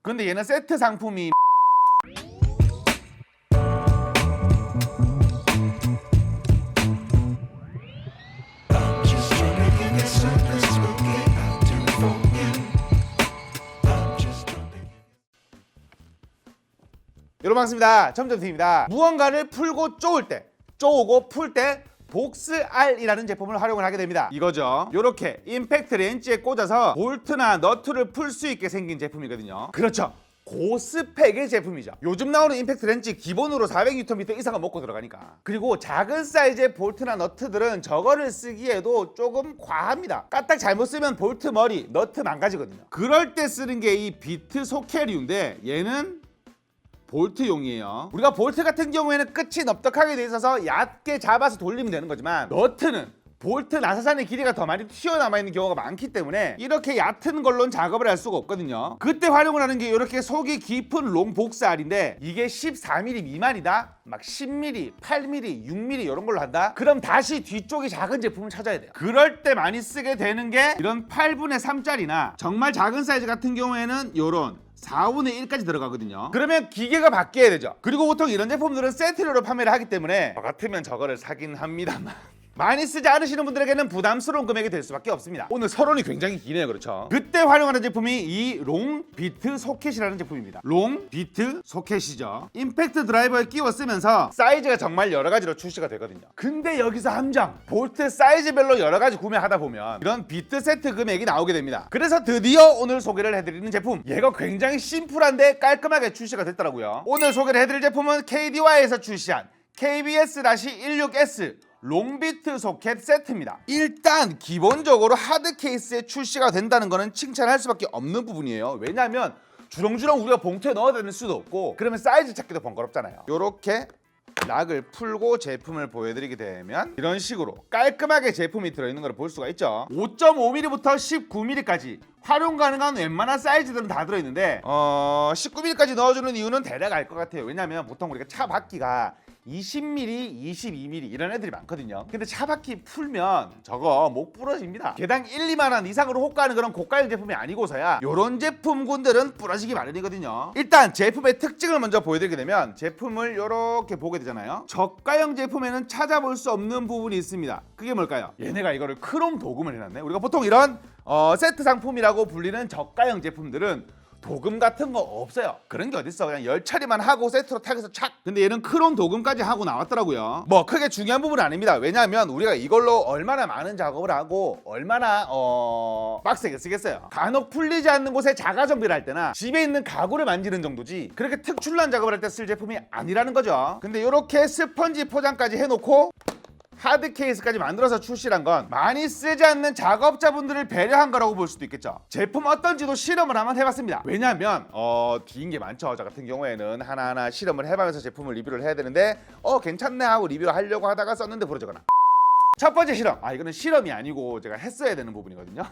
근데 얘는 세트 상품이 여러분 반갑습니다. 점점TV입니다. 무언가를 풀고 쪼을 때, 쪼우고 풀 때 복스R이라는 제품을 활용을 하게 됩니다. 이거죠. 요렇게 임팩트 렌치에 꽂아서 볼트나 너트를 풀 수 있게 생긴 제품이거든요. 그렇죠. 고스펙의 제품이죠. 요즘 나오는 임팩트 렌치 기본으로 400Nm 이상은 먹고 들어가니까. 그리고 작은 사이즈의 볼트나 너트들은 저거를 쓰기에도 조금 과합니다. 까딱 잘못 쓰면 볼트 머리, 너트 망가지거든요. 그럴 때 쓰는 게 이 비트 소캐리인데 얘는 볼트용이에요. 우리가 볼트 같은 경우에는 끝이 넓적하게 돼 있어서 얕게 잡아서 돌리면 되는 거지만 너트는 볼트 나사산의 길이가 더 많이 튀어나와 있는 경우가 많기 때문에 이렇게 얕은 걸로는 작업을 할 수가 없거든요. 그때 활용을 하는 게 이렇게 속이 깊은 롱 복스알인데 이게 14mm 미만이다? 막 10mm, 8mm, 6mm 이런 걸로 한다? 그럼 다시 뒤쪽이 작은 제품을 찾아야 돼요. 그럴 때 많이 쓰게 되는 게 이런 8분의 3짜리나 정말 작은 사이즈 같은 경우에는 요런 4분의 1까지 들어가거든요. 그러면 기계가 바뀌어야 되죠. 그리고 보통 이런 제품들은 세트료로 판매를 하기 때문에 저 같으면 저거를 사긴 합니다만 많이 쓰지 않으시는 분들에게는 부담스러운 금액이 될 수밖에 없습니다. 오늘 서론이 굉장히 기네요. 그렇죠? 그때 활용하는 제품이 이 롱 비트 소켓이라는 제품입니다. 롱 비트 소켓이죠. 임팩트 드라이버에 끼워 쓰면서 사이즈가 정말 여러 가지로 출시가 되거든요. 근데 여기서 함정, 볼트 사이즈별로 여러 가지 구매하다 보면 이런 비트 세트 금액이 나오게 됩니다. 그래서 드디어 오늘 소개를 해드리는 제품, 얘가 굉장히 심플한데 깔끔하게 출시가 됐더라고요. 오늘 소개를 해드릴 제품은 KDY에서 출시한 KBS-16S 롱비트 소켓 세트입니다. 일단 기본적으로 하드 케이스에 출시가 된다는 거는 칭찬할 수밖에 없는 부분이에요. 왜냐하면 주렁주렁 우리가 봉투에 넣어야 되는 수도 없고 그러면 사이즈 찾기도 번거롭잖아요. 요렇게 락을 풀고 제품을 보여드리게 되면 이런 식으로 깔끔하게 제품이 들어있는 걸 볼 수가 있죠. 5.5mm부터 19mm까지 활용 가능한 웬만한 사이즈들은 다 들어있는데 19mm까지 넣어주는 이유는 대략 알 것 같아요. 왜냐하면 보통 우리가 차 바퀴가 20mm, 22mm 이런 애들이 많거든요. 근데 차 바퀴 풀면 저거 목 부러집니다. 개당 1, 2만 원 이상으로 호가하는 그런 고가형 제품이 아니고서야 요런 제품군들은 부러지기 마련이거든요. 일단 제품의 특징을 먼저 보여드리게 되면 제품을 요렇게 보게 되잖아요. 저가형 제품에는 찾아볼 수 없는 부분이 있습니다. 그게 뭘까요? 얘네가 이거를 크롬 도금을 해놨네. 우리가 보통 이런 세트 상품이라고 불리는 저가형 제품들은 도금 같은 거 없어요. 그런 게 어딨어. 그냥 열 처리만 하고 세트로 타게서 착. 근데 얘는 크롬 도금까지 하고 나왔더라고요. 뭐 크게 중요한 부분은 아닙니다. 왜냐하면 우리가 이걸로 얼마나 많은 작업을 하고 얼마나 빡세게 쓰겠어요. 간혹 풀리지 않는 곳에 자가 정비를 할 때나 집에 있는 가구를 만지는 정도지 그렇게 특출난 작업을 할 때 쓸 제품이 아니라는 거죠. 근데 이렇게 스펀지 포장까지 해놓고 하드 케이스까지 만들어서 출시한 건 많이 쓰지 않는 작업자분들을 배려한 거라고 볼 수도 있겠죠. 제품 어떤지도 실험을 한번 해봤습니다. 왜냐하면 뒤인 게 많죠. 저 같은 경우에는 하나하나 실험을 해봐면서 제품을 리뷰를 해야 되는데 괜찮네 하고 리뷰를 하려고 하다가 썼는데 부러지거나. 첫 번째 실험, 이거는 실험이 아니고 제가 했어야 되는 부분이거든요.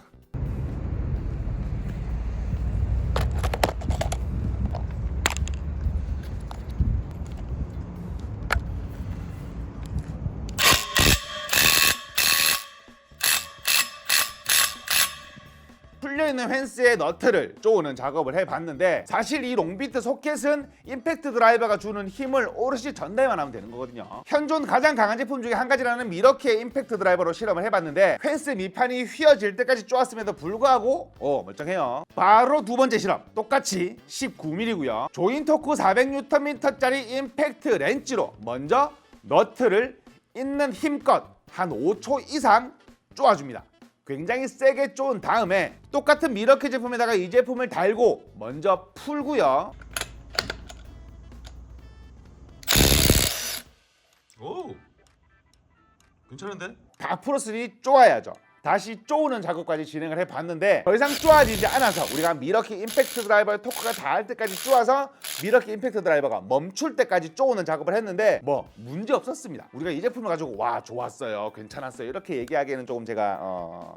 풀려있는 펜스의 너트를 쪼는 작업을 해봤는데 사실 이 롱비트 소켓은 임팩트 드라이버가 주는 힘을 오롯이 전달만 하면 되는 거거든요. 현존 가장 강한 제품 중에 한 가지라는 미러키의 임팩트 드라이버로 실험을 해봤는데 펜스 밑판이 휘어질 때까지 쪼았음에도 불구하고 멀쩡해요. 바로 두 번째 실험, 똑같이 19mm고요. 조인토크 400Nm짜리 임팩트 렌치로 먼저 너트를 있는 힘껏 한 5초 이상 쪼아줍니다. 굉장히 세게 쪼은 다음에 똑같은 미러키 제품에다가 이 제품을 달고 먼저 풀고요. 오, 괜찮은데? 다 풀었으니 쪼아야죠. 다시 쪼우는 작업까지 진행을 해봤는데 더 이상 쪼아지지 않아서 우리가 미러키 임팩트 드라이버 토크가 닿을 때까지 쪼아서 미러키 임팩트 드라이버가 멈출 때까지 쪼우는 작업을 했는데 뭐 문제 없었습니다. 우리가 이 제품을 가지고 와 좋았어요, 괜찮았어요 이렇게 얘기하기에는 조금 제가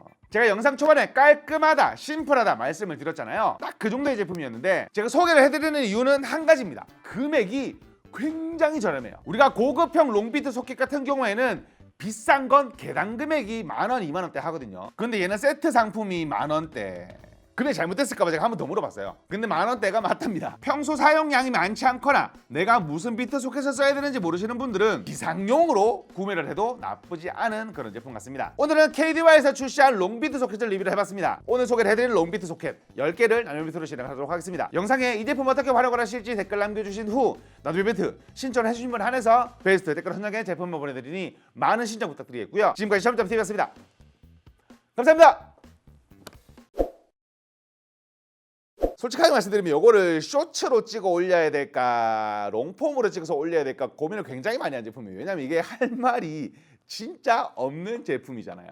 영상 초반에 깔끔하다, 심플하다 말씀을 드렸잖아요. 딱 그 정도의 제품이었는데 제가 소개를 해드리는 이유는 한 가지입니다. 금액이 굉장히 저렴해요. 우리가 고급형 롱비트 소켓 같은 경우에는 비싼 건 개당 금액이 10,000원, 20,000원대 하거든요. 근데 얘는 세트 상품이 10,000원대. 그게 잘못됐을까봐 제가 한 번 더 물어봤어요. 근데 10,000원대가 맞답니다. 평소 사용량이 많지 않거나 내가 무슨 비트 소켓을 써야 되는지 모르시는 분들은 기상용으로 구매를 해도 나쁘지 않은 그런 제품 같습니다. 오늘은 KDY에서 출시한 롱비트 소켓을 리뷰를 해봤습니다. 오늘 소개를 해드릴 롱비트 소켓 10개를 나눔 비트로 진행하도록 하겠습니다. 영상에 이 제품 어떻게 활용을 하실지 댓글 남겨주신 후 나눔 이벤트 신청해주신 분 한해서 베스트 댓글 한정에 제품을 보내드리니 많은 신청 부탁드리겠고요. 지금까지 시험점TV였습니다. 감사합니다. 솔직하게 말씀드리면 이거를 쇼츠로 찍어 올려야 될까 롱폼으로 찍어서 올려야 될까 고민을 굉장히 많이 한 제품이에요. 왜냐면 이게 할 말이 진짜 없는 제품이잖아요.